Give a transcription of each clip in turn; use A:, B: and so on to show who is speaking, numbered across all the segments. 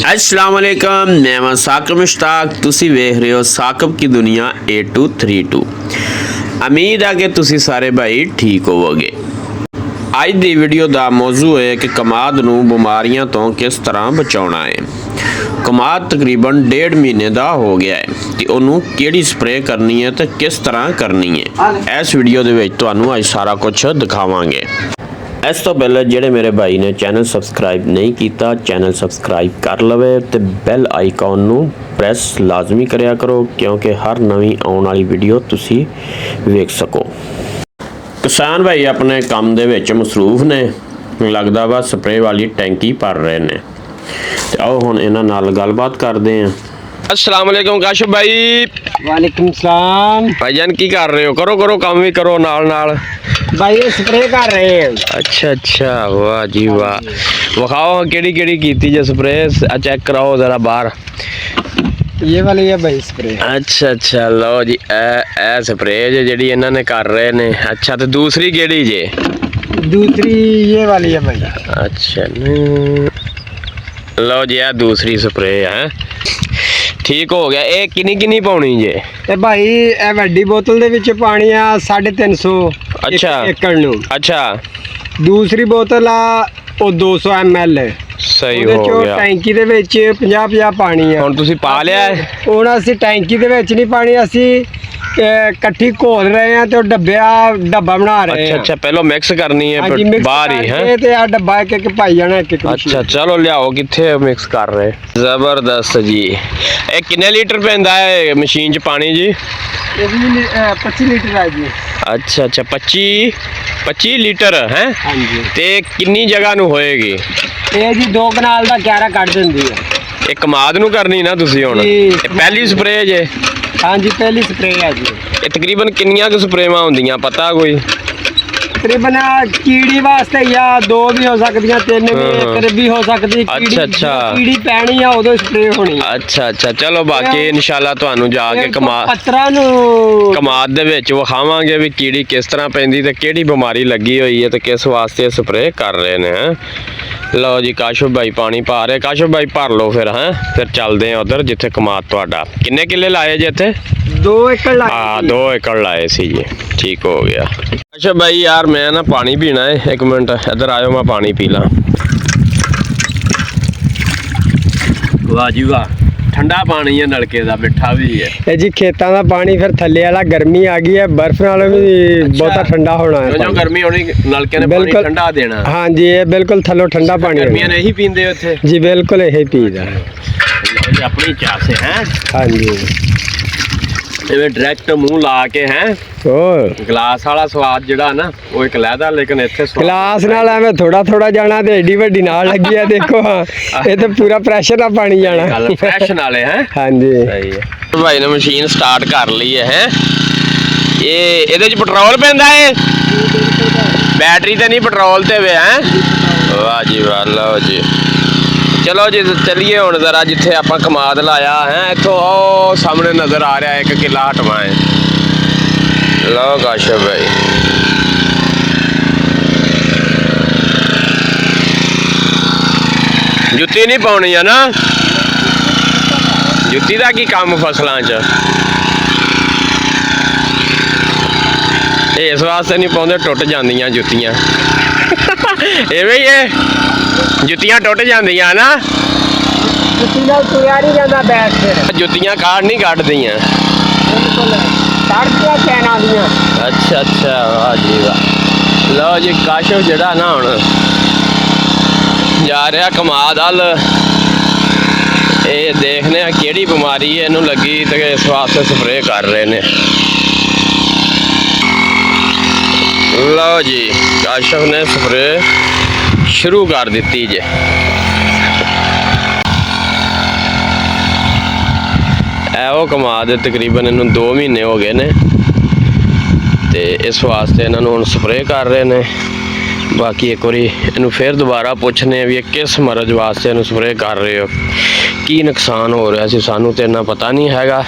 A: अस्सलाम वालेकुम, मैं साकिब मुश्ताक। तुसी वेख रहे हो साकिब की दुनिया 8232। उम्मीद है कि तुसी सारे भाई ठीक होवोगे। ਅੱਜ ਦੀ ਵੀਡੀਓ ਦਾ ਮੌਜੂ ਹੈ ਕਿ ਕਮਾਦ ਨੂੰ ਬਿਮਾਰੀਆਂ ਤੋਂ ਕਿਸ ਤਰ੍ਹਾਂ ਬਚਾਉਣਾ ਹੈ। ਕਮਾਦ ਤਕਰੀਬਨ 1.5 ਮਹੀਨੇ ਦਾ ਹੋ ਗਿਆ ਹੈ ਤੇ ਉਹਨੂੰ ਕਿਹੜੀ ਸਪਰੇਅ ਕਰਨੀ ਹੈ ਤੇ ਕਿਸ ਤਰ੍ਹਾਂ ਕਰਨੀ ਹੈ, ਇਸ ਵੀਡੀਓ ਦੇ ਵਿੱਚ ਤੁਹਾਨੂੰ ਅੱਜ ਸਾਰਾ ਕੁਝ ਦਿਖਾਵਾਂਗੇ। ਇਸ ਤੋਂ ਪਹਿਲਾਂ ਜਿਹੜੇ ਮੇਰੇ ਭਾਈ ਨੇ ਚੈਨਲ ਸਬਸਕ੍ਰਾਈਬ ਨਹੀਂ ਕੀਤਾ, ਚੈਨਲ ਸਬਸਕ੍ਰਾਈਬ ਕਰ ਲਵੇ ਤੇ ਬੈਲ ਆਈਕਨ ਨੂੰ ਪ੍ਰੈਸ ਲਾਜ਼ਮੀ ਕਰਿਆ ਕਰੋ, ਕਿਉਂਕਿ ਹਰ ਨਵੀਂ ਆਉਣ ਵਾਲੀ ਵੀਡੀਓ ਤੁਸੀਂ ਵੇਖ ਸਕੋ। ਕਿਸਾਨ ਭਾਈ ਆਪਣੇ ਕੰਮ ਦੇ ਵਿੱਚ ਮਸਰੂਫ ਨੇ, ਲੱਗਦਾ ਵਾ ਸਪਰੇਅ ਵਾਲੀ ਟੈਂਕੀ ਭਰ ਰਹੇ ਨੇ ਤੇ ਆਓ ਹੁਣ ਇਹਨਾਂ ਨਾਲ ਗੱਲਬਾਤ ਕਰਦੇ ਆਂ। अस्सलाम वालेकुम काशिफ भाई।
B: वालेकुम सलाम
A: भाईजान की कर रहे हो? करो करो काम भी करो नाल नाल।
B: भाई ये स्प्रे कर रहे हैं।
A: अच्छा अच्छा, वाह जी वाह। विखाओ केड़ी केड़ी कीती जे स्प्रे, चेक कराओ जरा बाहर।
B: ये वाली है भाई स्प्रे।
A: अच्छा अच्छा, लो जी ए स्प्रे जे जेडी इन्हां ने कर रहे ने। अच्छा तो दूसरी केड़ी जे?
B: दूसरी ये वाली है भाई।
A: अच्छा लो जी, आ दूसरी स्प्रे है। ठीक हो गया। ये किन्नी किन्नी पाउनी जे?
B: ते भाई ए वड्डी बोतल दे विच पानी आ 350
A: अच्छा
B: एकड़ नु।
A: अच्छा,
B: दूसरी बोतल आ ओ 200 ml है।
A: सही हो गया।
B: टैंकी दे विच 50 पानी है।
A: ਹੁਣ ਤੁਸੀਂ ਪਾ ਲਿਆ ਹੈ?
B: ਹੁਣ ਅਸੀਂ ਟੈਂਕੀ ਦੇ ਵਿੱਚ ਨਹੀਂ ਪਾਣੀ, ਅਸੀਂ ਇਕੱਠੀ ਘੋਲ ਰਹੇ ਆ ਤੇ ਉਹ ਡੱਬਾ ਬਣਾ ਰਹੇ
A: अच्छा
B: ਆ।
A: अच्छा, पहले मिक्स करनी है
B: ਹਾਂਜੀ,
A: फिर
B: mix
A: बाहर ही है।
B: ਕਰਕੇ ਤੇ ਆ ਡੱਬਾ ਇੱਕ ਇੱਕ ਪਾਈ ਜਾਣਾ ਇੱਕ ਇੱਕ।
A: अच्छा चलो लियाओ, किथे मिक्स कर रहे? जबरदस्त जी। ये किन्ने लीटर पैंदा है मशीन च पानी जी?
B: ਇਹ ਵੀ 25 ਲੀਟਰ ਆ ਜੀ।
A: अच्छा अच्छा, 25 लीटर है।
B: ਹਾਂਜੀ,
A: ते किन्नी जगह नु होएगी?
B: ਇਹ ਜੀ 2 ਕਨਾਲ ਦਾ 11 ਕੱਢ ਦਿੰਦੀ ਹੈ।
A: ਇਹ ਕਮਾਦ ਨੂੰ ਕਰਨੀ ਨਾ ਤੁਸੀਂ ਹੁਣ?
B: ਜੀ।
A: ਇਹ ਪਹਿਲੀ ਸਪਰੇਅ ਜੇ?
B: ਹਾਂਜੀ, ਪਹਿਲੀ ਸਪਰੇਅ ਹੈ ਜੀ।
A: ਇਹ ਤਕਰੀਬਨ ਕਿੰਨੀਆਂ ਕੁ ਸਪਰੇਵਾਂ ਹੁੰਦੀਆਂ ਪਤਾ ਕੋਈ?
B: ਤਕਰੀਬਨ ਕੀੜੀ ਵਾਸਤੇ ਜਾਂ 2 ਵੀ ਹੋ ਸਕਦੀਆਂ, 3 ਵੀ, ਇੱਕ ਵੀ ਹੋ ਸਕਦੀ।
A: ਅੱਛਾ, ਅੱਛਾ।
B: ਕੀੜੀ ਪੈਣੀ ਆ ਉਦੋਂ ਸਪਰੇਅ ਹੋਣੀ।
A: ਅੱਛਾ ਅੱਛਾ, ਚਲੋ ਬਾਕੀ ਇਨਸ਼ਾਅੱਲਾ ਤੁਹਾਨੂੰ ਜਾ ਕੇ
B: ਪੱਤਰਾਂ ਨੂੰ
A: ਕਮਾਦ ਦੇ ਵਿੱਚ ਵਿਖਾਵਾਂਗੇ ਵੀ ਕੀੜੀ ਕਿਸ ਤਰ੍ਹਾਂ ਪੈਂਦੀ ਤੇ ਕਿਹੜੀ ਬਿਮਾਰੀ ਲੱਗੀ ਹੋਈ ਹੈ ਤੇ ਕਿਸ ਵਾਸਤੇ ਸਪਰੇਅ ਕਰ ਰਹੇ ਨੇ। ਲਓ ਜੀ, ਕਾਸ਼ਿਫ ਭਾਈ ਪਾਣੀ ਪਾ ਰਹੇ। ਕਾਸ਼ਿਫ ਭਾਈ ਭਰ ਲਓ ਫਿਰ। ਫਿਰ ਚੱਲਦੇ ਆ ਉਧਰ ਜਿੱਥੇ ਕਮਾਦ ਤੁਹਾਡਾ। ਕਿੰਨੇ ਕਿੱਲੇ ਲਾਏ ਜੇ ਇੱਥੇ?
B: 2 ਏਕੜ ਲਾਏ।
A: ਹਾਂ, 2 ਏਕੜ ਲਾਏ ਸੀ ਜੀ। ਠੀਕ ਹੋ ਗਿਆ। ਕਾਸ਼ਿਫ ਭਾਈ ਯਾਰ ਮੈਂ ਨਾ ਪਾਣੀ ਪੀਣਾ ਹੈ, 1 ਮਿੰਟ ਇੱਧਰ ਆਇਓ, ਮੈਂ ਪਾਣੀ ਪੀ ਲਾਂ। ਵਾਹ ਜੀ ਵਾਹ, ਠੰਡਾ ਪਾਣੀ ਹੈ, ਨਲਕੇ ਦਾ, ਮਿੱਠਾ ਵੀ ਹੈ।
B: ਇਹ ਜੀ ਖੇਤਾਂ ਦਾ ਪਾਣੀ, ਫਿਰ ਥੱਲੇ ਵਾਲਾ ਗਰਮੀ ਆ ਗਈ ਹੈ, ਬਰਫ਼ ਨਾਲੋਂ ਵੀ ਬਹੁਤਾ ਠੰਡਾ ਹੋਣਾ ਹੈ।
A: ਜੋ ਗਰਮੀ ਹੋਣੀ ਨਲਕੇ ਨੇ ਪਾਣੀ ਠੰਡਾ ਦੇਣਾ।
B: ਹਾਂਜੀ, ਇਹ ਬਿਲਕੁਲ ਥੱਲੋਂ ਠੰਡਾ ਪਾਣੀ ਹੈ।
A: ਗਰਮੀਆਂ ਨੇ ਇਹੀ ਪੀਂਦੇ ਉੱਥੇ?
B: ਜੀ ਬਿਲਕੁਲ ਇਹੀ ਪੀਦਾ।
A: ਆਪਣੀ ਚਾਹ ਸੇ ਹੈ।
B: ਹਾਂਜੀ,
A: ਜਿਵੇਂ ਡਾਇਰੈਕਟ ਮੂੰਹ ਲਾ ਕੇ ਹੈ।
B: ਹੋਰ
A: ਗਲਾਸ ਵਾਲਾ ਸਵਾਦ ਜਿਹੜਾ ਨਾ ਉਹ ਇੱਕ ਲੈਦਾ, ਲੇਕਿਨ ਇੱਥੇ
B: ਗਲਾਸ ਨਾਲ ਐਵੇਂ ਥੋੜਾ ਥੋੜਾ ਜਾਣਾ ਤੇ ਏਡੀ ਵੱਡੀ ਨਾਲ ਲੱਗੀ ਆ। ਦੇਖੋ ਹਾਂ, ਇਹ ਤੇ ਪੂਰਾ ਪ੍ਰੈਸ਼ਰ ਨਾਲ ਪਾਣੀ ਜਾਣਾ।
A: ਗੱਲ ਫਰੈਸ਼ ਨਾਲੇ ਹੈ।
B: ਹਾਂਜੀ,
A: ਸਹੀ ਹੈ। ਭਾਈ ਨੇ ਮਸ਼ੀਨ ਸਟਾਰਟ ਕਰ ਲਈ ਹੈ। ਇਹਦੇ ਚ ਪੈਟਰੋਲ ਪੈਂਦਾ ਹੈ? ਬੈਟਰੀ ਤੇ ਨਹੀਂ, ਪੈਟਰੋਲ ਤੇ ਵੇ ਹੈ। ਵਾਹ ਜੀ ਵਾਹ। ਲਓ ਜੀ, ਚਲੋ ਜੀ ਚੱਲੀਏ ਹੁਣ ਜ਼ਰਾ ਜਿੱਥੇ ਆਪਾਂ ਕਮਾਦ ਲਾਇਆ ਹੈ। ਇੱਥੋਂ ਉਹ ਸਾਹਮਣੇ ਨਜ਼ਰ ਆ ਰਿਹਾ 1 ਕਿੱਲਾ ਹਟਵਾ ਹੈ। ਲਓ ਕਾਸ਼ਿਫ ਭਾਈ, ਜੁੱਤੀ ਨਹੀਂ ਪਾਉਣੀ ਆ ਨਾ? ਜੁੱਤੀ ਦਾ ਕੀ ਕੰਮ ਫਸਲਾਂ 'ਚ? ਇਸ ਵਾਸਤੇ ਨਹੀਂ ਪਾਉਂਦੇ, ਟੁੱਟ ਜਾਂਦੀਆਂ ਜੁੱਤੀਆਂ। ਐਵੇਂ ਹੀ ਹੈ, ਜੁੱਤੀਆਂ ਟੁੱਟ ਜਾਂਦੀਆਂ ਨਾ।
B: ਜੁੱਤੀ ਨਾਲ ਤੁਰਿਆ ਨਹੀਂ ਜਾਂਦਾ ਬੈਠ ਫਿਰ।
A: ਜੁੱਤੀਆਂ ਕਾੜ ਨਹੀਂ ਕੱਢਦੀਆਂ?
B: ਬਿਲਕੁਲ ਕੱਢਦੀਆਂ ਚੈਨਾਂ ਦੀਆਂ।
A: ਅੱਛਾ ਅੱਛਾ, ਵਾਹ ਜੀ ਵਾਹ। ਲਓ ਜੀ, ਕਾਸ਼ਿਫ ਜਿਹੜਾ ਨਾ ਹੁਣ ਜਾ ਰਿਹਾ ਕਮਾਦ ਵੱਲ। ਇਹ ਦੇਖਦੇ ਆ ਕਿਹੜੀ ਬਿਮਾਰੀ ਇਹਨੂੰ ਲੱਗੀ ਤੇ ਇਸ ਵਾਸਤੇ ਸਪਰੇਅ ਕਰ ਰਹੇ ਨੇ। ਲਓ ਜੀ, ਕਾਸ਼ਿਫ ਨੇ ਸਪਰੇਅ ਸ਼ੁਰੂ ਕਰ ਦਿੱਤੀ ਜੇ। ਉਹ ਕਮਾਦ ਤਕਰੀਬਨ ਇਹਨੂੰ 2 ਮਹੀਨੇ ਹੋ ਗਏ ਨੇ ਤੇ ਇਸ ਵਾਸਤੇ ਇਹਨਾਂ ਨੂੰ ਹੁਣ ਸਪਰੇਅ ਕਰ ਰਹੇ ਨੇ। ਬਾਕੀ ਇੱਕ ਵਾਰੀ ਇਹਨੂੰ ਫਿਰ ਦੁਬਾਰਾ ਪੁੱਛਨੇ ਆ ਵੀ ਇਹ ਕਿਸ ਮਰਜ਼ ਵਾਸਤੇ ਇਹਨੂੰ ਸਪਰੇਅ ਕਰ ਰਹੇ ਹੋ, ਕੀ ਨੁਕਸਾਨ ਹੋ ਰਿਹਾ ਸੀ, ਸਾਨੂੰ ਤੇ ਇੰਨਾ ਪਤਾ ਨਹੀਂ ਹੈਗਾ।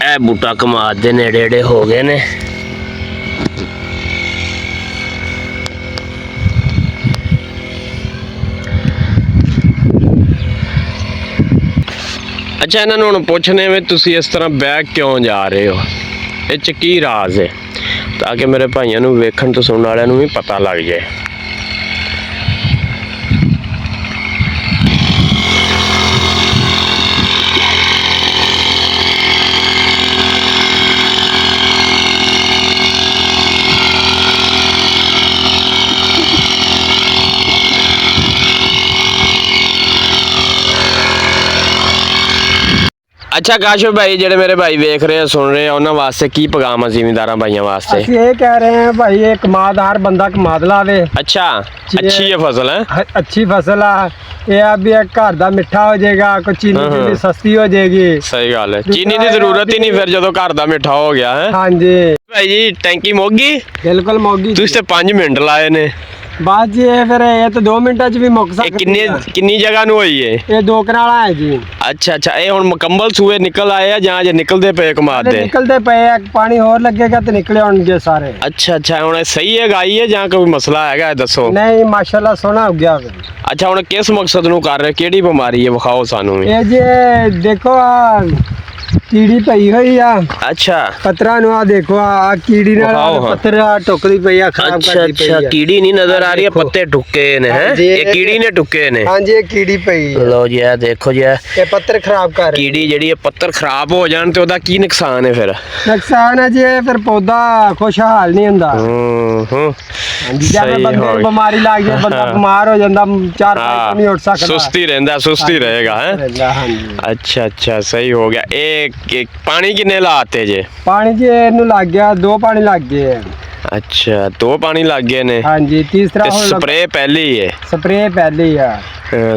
A: ਇਹ ਬੂਟਾ ਕਮਾਦ ਦੇ ਨੇੜੇ ਹੋ ਗਏ ਨੇ। ਅੱਛਾ ਇਹਨਾਂ ਨੂੰ ਹੁਣ ਪੁੱਛਨੇ ਵੀ ਤੁਸੀਂ ਇਸ ਤਰ੍ਹਾਂ ਬੈਗ ਕਿਉਂ ਜਾ ਰਹੇ ਹੋ, ਇਹ 'ਚ ਕੀ ਰਾਜ਼ ਹੈ, ਤਾਂ ਕਿ ਮੇਰੇ ਭਾਈਆਂ ਨੂੰ ਵੇਖਣ ਤੋਂ ਸੁਣਨ ਵਾਲਿਆਂ ਨੂੰ ਵੀ ਪਤਾ ਲੱਗ ਜਾਏ। ਅੱਛਾ ਕਾਸ਼ਫ ਭਾਈ, ਜਿਹੜੇ ਮੇਰੇ ਭਾਈ ਵੇਖ ਰਹੇ ਆ ਸੁਣ ਰਹੇ ਆ ਉਹਨਾਂ ਵਾਸਤੇ ਕੀ ਪੈਗਾਮ ਆ ਜ਼ਿਮੀਂਦਾਰਾਂ ਭਾਈਆਂ ਵਾਸਤੇ?
B: ਅਸੀਂ ਇਹ ਕਹਿ ਰਹੇ ਹਾਂ ਭਾਈ, ਇਹ ਕਮਾਦਦਾਰ ਬੰਦਾ ਕਮਾਦ ਲਾਵੇ।
A: ਅੱਛਾ, ਅੱਛੀ ਹੈ ਫਸਲ ਹੈ,
B: ਅੱਛੀ ਫਸਲ ਆ। ਇਹ ਆ ਵੀ ਇਹ ਘਰ ਦਾ ਮਿੱਠਾ ਹੋ ਜਾਏਗਾ, ਕੋਈ ਚੀਨੀ ਦੀ ਸਸਤੀ ਹੋ ਜਾਏਗੀ।
A: ਸਹੀ ਗੱਲ ਹੈ, ਚੀਨੀ ਦੀ ਜ਼ਰੂਰਤ ਹੀ ਨਹੀਂ ਫਿਰ ਜਦੋਂ ਘਰ ਦਾ ਮਿੱਠਾ ਹੋ ਗਿਆ ਹੈ।
B: ਹਾਂਜੀ
A: ਭਾਈ ਜੀ ਟੈਂਕੀ ਮੁੱਕ ਗਈ?
B: ਬਿਲਕੁਲ ਮੋਗੀ।
A: ਤੁਸੀਂ ਤੇ 5 ਮਿੰਟ ਲਾਏ ਨੇ।
B: ਬਾਅਦ ਜੀ ਇਹ ਫਿਰ ਇਹ ਤਾਂ 2 ਮਿੰਟਾਂ 'ਚ ਵੀ ਮੁੱਕ
A: ਇਹ
B: ਸਕਦੀ ਆ।
A: ਕਿੰਨੀ ਜਗ੍ਹਾ ਨੂੰ ਹੋਈ ਏ?
B: ਇਹ 2 ਕਨਾਲਾਂ ਹੈ ਜੀ।
A: ਅੱਛਾ, ਇਹ ਹੁਣ ਮੁਕੰਮਲ ਸੂਏ ਨਿਕਲ ਆਏ ਆ ਜਾਂ ਜੇ ਨਿਕਲਦੇ ਪਏ ਕਮਾਦ ਦੇ?
B: ਨਿਕਲਦੇ ਪਏ ਆ, ਪਾਣੀ ਹੋਰ ਲੱਗੇਗਾ ਤੇ ਨਿਕਲੇ ਹੋਣਗੇ ਸਾਰੇ।
A: ਅੱਛਾ, ਹੁਣ ਇਹ ਸਹੀ ਹੈ ਗਾਈ ਹੈ ਜਾਂ ਕੋਈ ਮਸਲਾ ਹੈਗਾ, ਇਹ ਦੱਸੋ।
B: ਨਹੀਂ ਮਾਸ਼ਾਅੱਲਾ ਸੋਹਣਾ ਹੋ ਗਿਆ।
A: ਅੱਛਾ, ਹੁਣ ਕਿਸ ਮਕਸਦ ਨੂੰ ਕਰ ਰਹੇ, ਕਿਹੜੀ ਬਿਮਾਰੀ ਹੈ ਵਿਖਾਓ ਸਾਨੂੰ ਵੀ।
B: ਇਹ ਜੇ ਦੇਖੋ ਆ ਕੀੜੀ ਪਈ ਹੋਈ ਆ
A: ਅੱਛਾ,
B: ਪੱਤਰਾਂ ਨੂੰ, ਆ ਦੇਖੋ ਆ ਕੀੜੀ ਨਾਲ
A: ਵਿਖਾਓ ਹਾਂ।
B: ਪੱਤਰ ਟੁੱਕਦੀ ਪਈ ਆ, ਖਰਾਬ ਕਰਦੀ ਪਈ ਆ।
A: ਕੀੜੀ ਨਹੀਂ ਨਜ਼ਰ ਆ ਰਹੀ ਹੈ, ਪੱਤੇ ਟੁੱਕੇ ਨੇ ਹੈ,
B: ਹਾਂਜੀ,
A: ਇਹ ਕੀੜੀ ਨੇ ਟੁੱਕੇ ਨੇ।
B: ਹਾਂਜੀ ਇਹ ਕੀੜੀ ਪਈ ਆ।
A: ਲੋ ਜੀ ਇਹ ਦੇਖੋ ਜੀ,
B: ਇਹ ਪੱਤਰ ਖਰਾਬ ਕਰ ਰਹੀ।
A: ਕੀੜੀ ਜਿਹੜੀ ਹੈ ਪੱਤਰ ਖਰਾਬ ਹੋ ਜਾਣ ਤੇ ਉਹਦਾ ਕੀ ਨੁਕਸਾਨ ਹੈ ਫਿਰ?
B: ਨੁਕਸਾਨ ਹੈ ਜੀ, ਇਹ ਫਿਰ ਪੌਦਾ ਖੁਸ਼ਹਾਲ ਨਹੀਂ ਹੁੰਦਾ। ਜਿਵੇਂ ਬੰਦੇ ਨੂੰ ਬਿਮਾਰੀ ਲੱਗ ਜਾਏ, ਬੰਦਾ ਬਿਮਾਰ ਹੋ ਜਾਂਦਾ, 4-5 ਨਹੀਂ ਉੱਠ ਸਕਦਾ,
A: ਸੁਸਤੀ ਰਹਿੰਦਾ, ਸੁਸਤੀ ਰਹੇਗਾ ਹੈ।
B: ਹਾਂਜੀ
A: ਅੱਛਾ ਸਹੀ ਹੋ ਗਿਆ। ਇਹ ਪਾਣੀ ਕਿੰਨੇ ਲਾਤੇ ਜੇ?
B: ਪਾਣੀ ਜੀ ਇਹਨੂੰ ਲੱਗ ਗਿਆ 2 ਪਾਣੀ ਲੱਗ ਗਏ।
A: ਅੱਛਾ 2 ਪਾਣੀ ਲੱਗ ਗਏ ਨੇ।
B: ਹਾਂਜੀ ਤੀਸਰਾ
A: ਤੇ
B: ਹੁਣ
A: ਸਪਰੇ ਪਹਿਲੀ ਹੈ?
B: ਸਪਰੇ ਪਹਿਲੀ ਆ।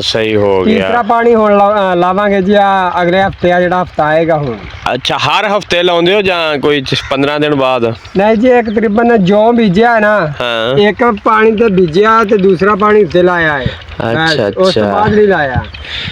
A: ਸਹੀ ਹੋ ਗਿਆ।
B: ਤੀਸਰਾ ਪਾਣੀ ਹੁਣ ਲਾਵਾਂਗੇ ਜੀ, ਆ ਅਗਲੇ ਹਫਤੇ ਆ ਜਿਹੜਾ ਹਫਤਾ ਆਏਗਾ ਹੁਣ।
A: ਅੱਛਾ ਹਰ ਹਫਤੇ ਲਾਉਂਦੇ ਹੋ ਜਾਂ ਕੋਈ 15 ਦਿਨ ਬਾਅਦ?
B: ਨਹੀਂ ਜੀ, ਇੱਕ ਤਕਰੀਬਨ ਜੋ ਬੀਜਿਆ ਨਾ,
A: ਹਾਂ।
B: ਇੱਕ ਪਾਣੀ ਤੇ ਬੀਜਿਆ ਤੇ ਦੂਸਰਾ ਪਾਣੀ ਉੱਤੇ ਲਾਇਆ ਹੈ।
A: ਅੱਛਾ
B: ਉਸ ਤੋਂ ਬਾਅਦ ਨਹੀਂ ਲਾਇਆ।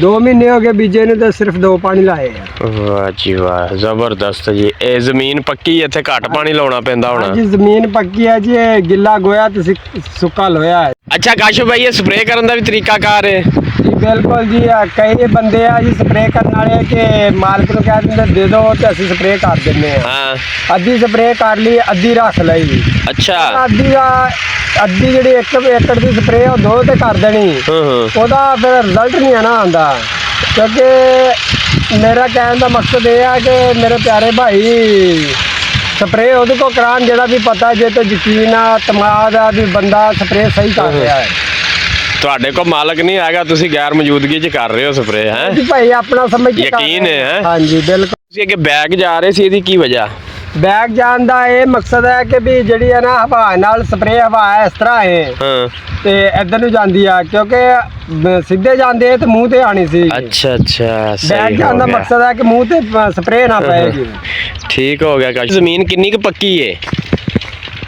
B: 2 ਮਹੀਨੇ ਹੋ ਗਏ ਬੀਜੇ ਨੂੰ ਤੇ ਸਿਰਫ 2 ਪਾਣੀ ਲਾਏ ਆ।
A: ਵਾਹ ਜੀ ਵਾਹ, ਜ਼ਬਰਦਸਤ ਜੀ। ਇਹ ਜ਼ਮੀਨ ਪੱਕੀ, ਇੱਥੇ ਘੱਟ ਪਾਣੀ ਲਾਉਣਾ ਪੈਂਦਾ ਹੋਣਾ?
B: ਜੀ ਜ਼ਮੀਨ ਪੱਕੀ ਹੈ ਜੀ, ਇਹ ਗਿੱਲਾ ਗੋਇਆ ਤੇ ਸੁੱਕਾ ਲੋਇਆ ਹੈ।
A: ਅੱਛਾ ਕਾਸ਼ਫ ਭਾਈ, ਇਹ ਸਪਰੇਅ ਕਰਨ ਦਾ ਵੀ ਤਰੀਕਾਕਾਰ ਹੈ?
B: ਜੀ ਬਿਲਕੁਲ ਜੀ, ਕਈ ਬੰਦੇ ਆ ਜੀ ਸਪਰੇਅ ਕਰਨ ਵਾਲੇ ਕਿ ਮਾਲਕ ਨੂੰ ਕਹਿ ਦਿੰਦੇ ਦੇ ਦਿਓ ਤੇ ਅਸੀਂ ਸਪਰੇਅ ਕਰ ਦਿੰਦੇ ਆ।
A: ਹਾਂ,
B: ਅੱਧੀ ਸਪਰੇਅ ਕਰ ਲਈ, ਅੱਧੀ ਰੱਖ ਲਈ।
A: ਅੱਛਾ,
B: ਅੱਧੀ ਜਿਹੜੀ 1 ਏਕੜ ਦੀ ਸਪਰੇਅ ਉਹ 2 ਤੇ ਕਰ ਦੇਣੀ। ਉਹਦਾ ਫਿਰ ਰਿਜ਼ਲਟ ਨਹੀਂ ਆਣਾ ਆਉਂਦਾ, ਕਿਉਂਕਿ ਮੇਰਾ ਕਹਿਣ ਦਾ ਮਕਸਦ ਇਹ ਆ ਕਿ ਮੇਰੇ ਪਿਆਰੇ ਭਾਈ ਸਪਰੇਅ ਉਹਦੇ ਕੋਲ ਕਰਾਉਣ ਜਿਹੜਾ ਵੀ ਪਤਾ ਜੇ ਤੇ ਯਕੀਨ ਆ, ਤਮਾਦ ਆ ਵੀ ਬੰਦਾ ਸਪਰੇਅ ਸਹੀ ਕਰ ਰਿਹਾ ਹੈ।
A: ਤੁਹਾਡੇ ਕੋਲ ਮਾਲਕ ਨਹੀਂ ਹੈਗਾ, ਤੁਸੀਂ ਗੈਰ ਮੌਜੂਦਗੀ 'ਚ ਕਰ ਰਹੇ ਹੋ ਸਪਰੇਅ ਹੈ?
B: ਜੀ ਭਾਈ ਆਪਣਾ ਸਮਝ ਕੇ
A: ਯਕੀਨ ਹੈ?
B: ਹਾਂਜੀ ਬਿਲਕੁਲ।
A: ਤੁਸੀਂ ਅੱਗੇ ਬੈਗ ਜਾ ਰਹੇ ਸੀ, ਇਹਦੀ ਕੀ ਵਜ੍ਹਾ?
B: ਬੈਗ ਜਾਣ ਦਾ ਇਹ ਮਕਸਦ ਹੈ ਕਿ ਵੀ ਜਿਹੜੀ ਹੈ ਨਾ ਹਵਾ ਨਾਲ ਸਪਰੇਅ ਹਵਾ ਇਸ ਤਰ੍ਹਾਂ ਹੈ
A: ਹਾਂ
B: ਤੇ ਇੱਧਰ ਨੂੰ ਜਾਂਦੀ ਆ, ਕਿਉਂਕਿ ਸਿੱਧੇ ਜਾਂਦੇ ਤੇ ਮੂੰਹ ਤੇ ਆਣੀ ਸੀ।
A: ਅੱਛਾ
B: ਬੈਗ
A: ਸਹੀ
B: ਜਾਣ ਦਾ
A: ਹੋ ਗਿਆ।
B: ਮਕਸਦ ਹੈ ਕਿ ਮੂੰਹ ਤੇ ਸਪਰੇਅ ਨਾ ਪਏਗੀ।
A: ਠੀਕ ਹੋ ਗਿਆ ਕਾਸ਼। ਜ਼ਮੀਨ ਕਿੰਨੀ ਕੁ ਪੱਕੀ ਹੈ?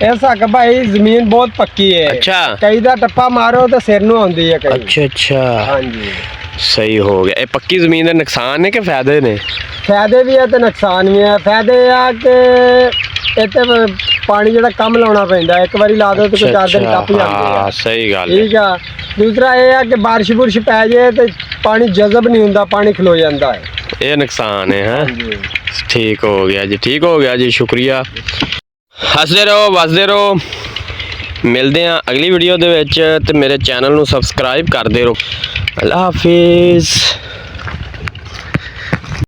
B: ਇਹ ਸਕ ਭਾਈ ਜ਼ਮੀਨ ਬਹੁਤ ਪੱਕੀ ਹੈ।
A: ਅੱਛਾ।
B: ਕਈ ਦਾ ਟੱਪਾ ਮਾਰੋ ਤੇ ਸਿਰ ਨੂੰ ਆਉਂਦੀ ਹੈ ਕਈ।
A: ਅੱਛਾ
B: ਹਾਂਜੀ
A: ਸਹੀ ਹੋ ਗਿਆ। ਇਹ ਪੱਕੀ ਜ਼ਮੀਨ ਦੇ ਨੁਕਸਾਨ ਨੇ ਕਿ ਫਾਇਦੇ ਨੇ?
B: ਫਾਇਦੇ ਵੀ ਹੈ ਤੇ ਨੁਕਸਾਨ ਵੀ ਹੈ। ਫਾਇਦੇ ਆ ਕਿ ਇੱਥੇ ਪਾਣੀ ਜਿਹੜਾ ਕੰਮ ਲਾਉਣਾ ਪੈਂਦਾ, ਇੱਕ ਵਾਰੀ ਲਾ ਦੋ ਤੇ ਕੋਈ 4 ਦਿਨ ਟੱਪ ਜਾਂਦੇ ਆ।
A: ਸਹੀ ਗੱਲ ਹੈ।
B: ਠੀਕ ਆ। ਦੂਸਰਾ ਇਹ ਆ ਕਿ ਬਾਰਿਸ਼ ਬੁਰਸ਼ ਪੈ ਜਾਏ ਤੇ ਪਾਣੀ ਜਜ਼ਬ ਨਹੀਂ ਹੁੰਦਾ, ਪਾਣੀ ਖਲੋ ਜਾਂਦਾ ਹੈ।
A: ਇਹ ਨੁਕਸਾਨ ਹੈ। ਹਾਂ ਠੀਕ ਹੋ ਗਿਆ ਜੀ, ਠੀਕ ਹੋ ਗਿਆ ਜੀ, ਸ਼ੁਕਰੀਆ। ਹੱਸਦੇ ਰਹੋ, ਵਸਦੇ ਰਹੋ। ਮਿਲਦੇ ਹਾਂ ਅਗਲੀ ਵੀਡੀਓ ਦੇ ਵਿੱਚ, ਤੇ ਮੇਰੇ ਚੈਨਲ ਨੂੰ ਸਬਸਕ੍ਰਾਈਬ ਕਰਦੇ ਰਹੋ। ਅੱਲਾ ਹਾਫਿਜ਼।